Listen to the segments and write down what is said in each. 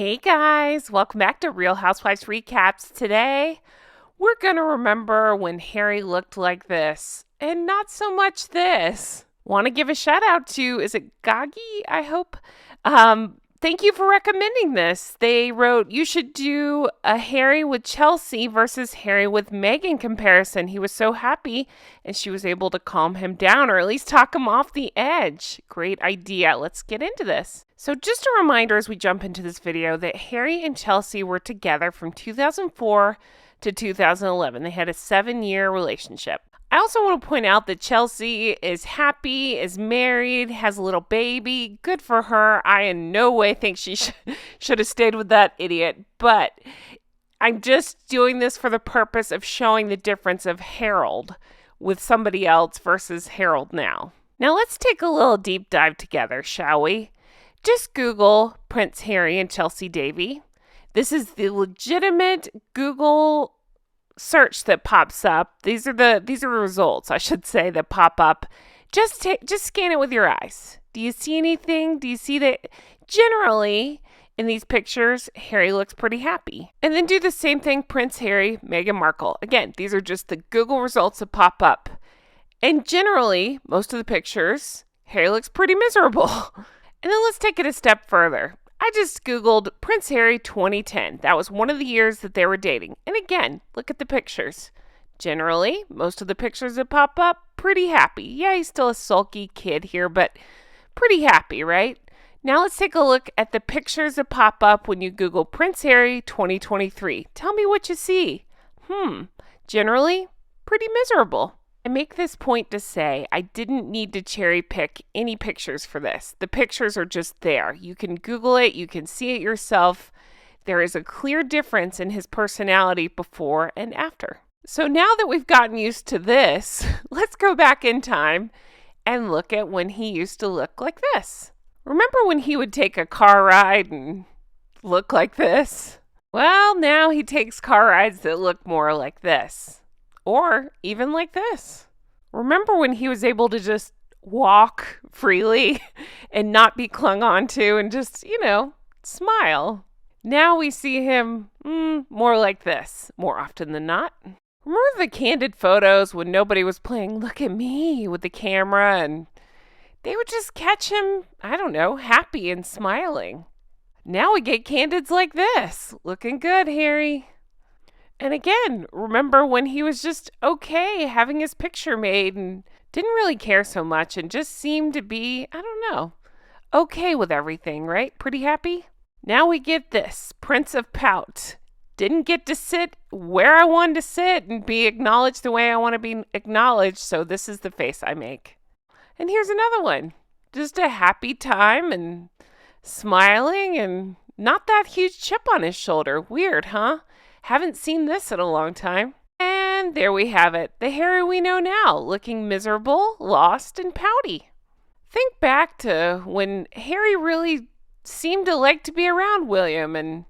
Hey guys, welcome back to Real Housewives Recaps. Today, we're going to remember when Harry looked like this and not so much this. Want to give a shout out to, is it Gagi? I hope. Thank you for recommending this. They wrote, you should do a Harry with Chelsy versus Harry with Meghan comparison. He was so happy and she was able to calm him down or at least talk him off the edge. Great idea. Let's get into this. So just a reminder as we jump into this video that Harry and Chelsy were together from 2004 to 2011. They had a 7-year relationship. I also want to point out that Chelsy is happy, is married, has a little baby. Good for her. I in no way think she should have stayed with that idiot. But I'm just doing this for the purpose of showing the difference of Harold with somebody else versus Harold now. Now let's take a little deep dive together, shall we? Just Google Prince Harry and Chelsy Davey. This is the legitimate Google search that pops up. These are the results, I should say, that pop up. Just scan it with your eyes. Do you see anything? Do you see that generally in these pictures Harry looks pretty happy? And then do the same thing Prince Harry, Meghan Markle. Again, these are just the Google results that pop up. And generally, most of the pictures Harry looks pretty miserable. And then let's take it a step further. I just Googled Prince Harry 2010. That was one of the years that they were dating. And again, look at the pictures. Generally, most of the pictures that pop up, pretty happy. Yeah, he's still a sulky kid here, but pretty happy, right? Now let's take a look at the pictures that pop up when you Google Prince Harry 2023. Tell me what you see. Generally, pretty miserable. I make this point to say I didn't need to cherry pick any pictures for this. The pictures are just there. You can Google it. You can see it yourself. There is a clear difference in his personality before and after. So now that we've gotten used to this, let's go back in time and look at when he used to look like this. Remember when he would take a car ride and look like this? Well, now he takes car rides that look more like this. Or even like this. Remember when he was able to just walk freely and not be clung on to and just, smile? Now we see him more like this, more often than not. Remember the candid photos when nobody was playing look at me with the camera and they would just catch him, happy and smiling. Now we get candids like this. Looking good, Harry. And again, remember when he was just okay having his picture made and didn't really care so much and just seemed to be, okay with everything, right? Pretty happy? Now we get this, Prince of Pout. Didn't get to sit where I wanted to sit and be acknowledged the way I want to be acknowledged, so this is the face I make. And here's another one. Just a happy time and smiling and not that huge chip on his shoulder. Weird, huh? Haven't seen this in a long time. And there we have it. The Harry we know now, looking miserable, lost, and pouty. Think back to when Harry really seemed to like to be around William and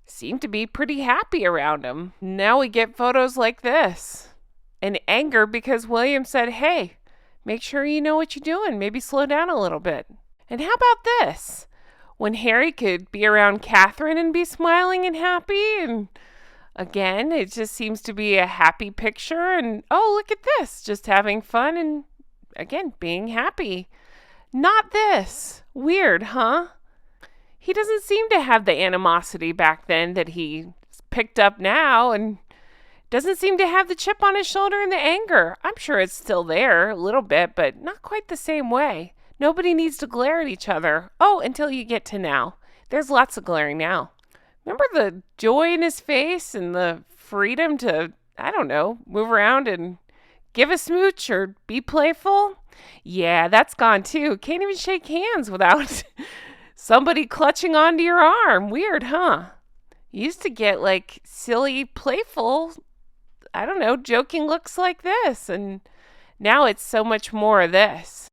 seemed to be pretty happy around him. Now we get photos like this. And anger because William said, hey, make sure you know what you're doing. Maybe slow down a little bit. And how about this? When Harry could be around Catherine and be smiling and happy and again, it just seems to be a happy picture and, oh, look at this, just having fun and, again, being happy. Not this. Weird, huh? He doesn't seem to have the animosity back then that he picked up now and doesn't seem to have the chip on his shoulder and the anger. I'm sure it's still there a little bit, but not quite the same way. Nobody needs to glare at each other. Oh, until you get to now. There's lots of glaring now. Remember the joy in his face and the freedom to, move around and give a smooch or be playful? Yeah, that's gone too. Can't even shake hands without somebody clutching onto your arm. Weird, huh? You used to get like silly, playful, joking looks like this. And now it's so much more of this.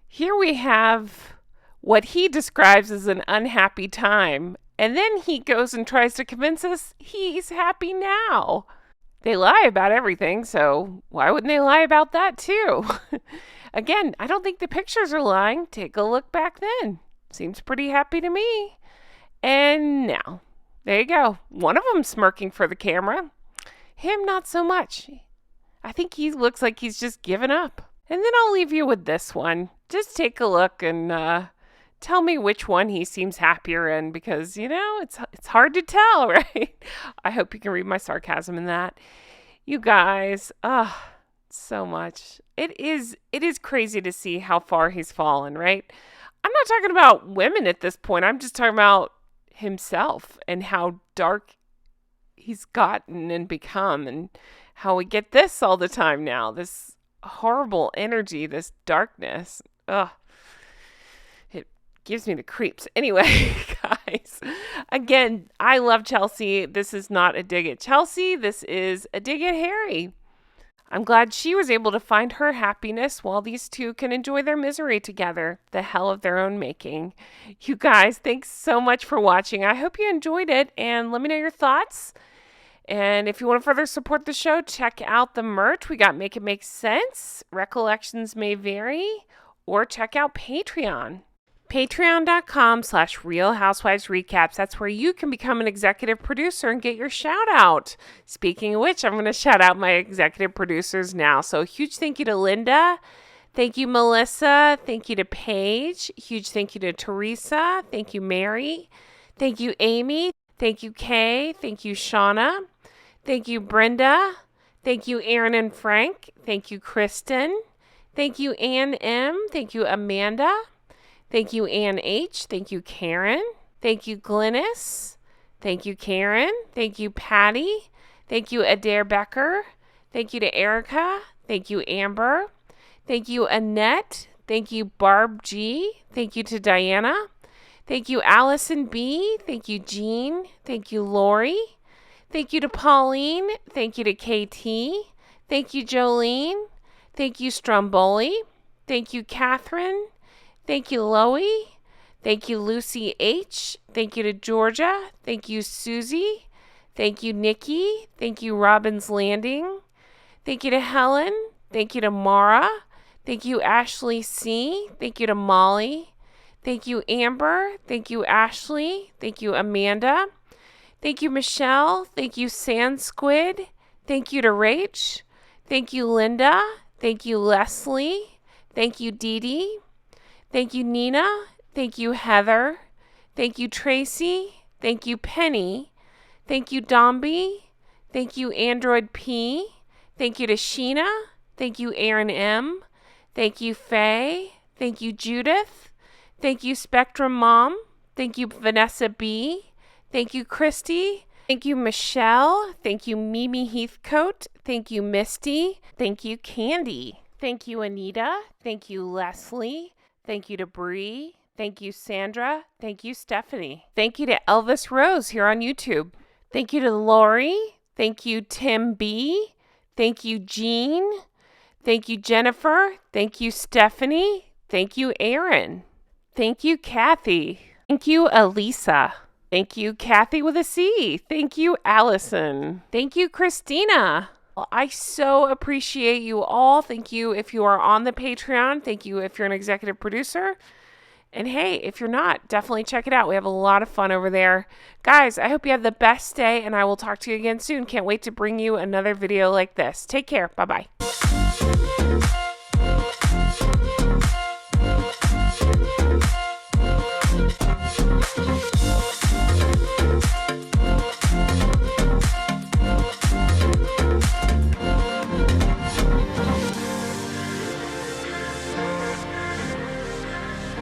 Here we have what he describes as an unhappy time. And then he goes and tries to convince us he's happy now. They lie about everything, so why wouldn't they lie about that too? Again, I don't think the pictures are lying. Take a look back then. Seems pretty happy to me. And now, there you go. One of them smirking for the camera. Him, not so much. I think he looks like he's just given up. And then I'll leave you with this one. Just take a look and tell me which one he seems happier in, because, it's hard to tell, right? I hope you can read my sarcasm in that. You guys, so much. It is crazy to see how far he's fallen, right? I'm not talking about women at this point. I'm just talking about himself and how dark he's gotten and become, and how we get this all the time now. This horrible energy, this darkness. Ugh. It gives me the creeps. Anyway, guys, again, I love Chelsy. This is not a dig at Chelsy. This is a dig at Harry. I'm glad she was able to find her happiness while these two can enjoy their misery together, the hell of their own making. You guys, thanks so much for watching. I hope you enjoyed it, and let me know your thoughts. And if you want to further support the show, check out the merch. We got Make It Make Sense, Recollections May Vary, or check out Patreon. Patreon.com/Real Housewives Recaps. That's where you can become an executive producer and get your shout out. Speaking of which, I'm going to shout out my executive producers now. So a huge thank you to Linda. Thank you, Melissa. Thank you to Paige. Huge thank you to Teresa. Thank you, Mary. Thank you, Amy. Thank you, Kay. Thank you, Shauna. Thank you, Brenda. Thank you, Aaron and Frank. Thank you, Kristen. Thank you, Ann M. Thank you, Amanda. Thank you, Ann H. Thank you, Karen. Thank you, Glynis. Thank you, Karen. Thank you, Patty. Thank you, Adair Becker. Thank you to Erica. Thank you, Amber. Thank you, Annette. Thank you, Barb G. Thank you to Diana. Thank you, Allison B. Thank you, Jean. Thank you, Lori. Thank you to Pauline. Thank you to KT. Thank you, Jolene. Thank you, Stromboli. Thank you, Catherine. Thank you, Loie. Thank you, Lucy H. Thank you to Georgia. Thank you, Susie. Thank you, Nikki. Thank you, Robbins Landing. Thank you to Helen. Thank you to Mara. Thank you, Ashley C. Thank you to Molly. Thank you, Amber. Thank you, Ashley. Thank you, Amanda. Thank you, Michelle. Thank you, Sand Squid. Thank you to Rach. Thank you, Linda. Thank you, Leslie. Thank you, Dee Dee. Thank you, Nina. Thank you, Heather. Thank you, Tracy. Thank you, Penny. Thank you, Domby. Thank you, Android P. Thank you to Sheena. Thank you, Aaron M. Thank you, Faye. Thank you, Judith. Thank you, Spectrum Mom. Thank you, Vanessa B. Thank you, Christy. Thank you, Michelle. Thank you, Mimi Heathcote. Thank you, Misty. Thank you, Candy. Thank you, Anita. Thank you, Leslie. Thank you to Bree. Thank you, Sandra. Thank you, Stephanie. Thank you to Elvis Rose here on YouTube. Thank you to Lori. Thank you, Tim B. Thank you, Jean. Thank you, Jennifer. Thank you, Stephanie. Thank you, Aaron. Thank you, Kathy. Thank you, Elisa. Thank you, Kathy with a C. Thank you, Allison. Thank you, Christina. Well, I so appreciate you all. Thank you if you are on the Patreon. Thank you if you're an executive producer. And hey, if you're not, definitely check it out. We have a lot of fun over there. Guys, I hope you have the best day, and I will talk to you again soon. Can't wait to bring you another video like this. Take care. Bye-bye.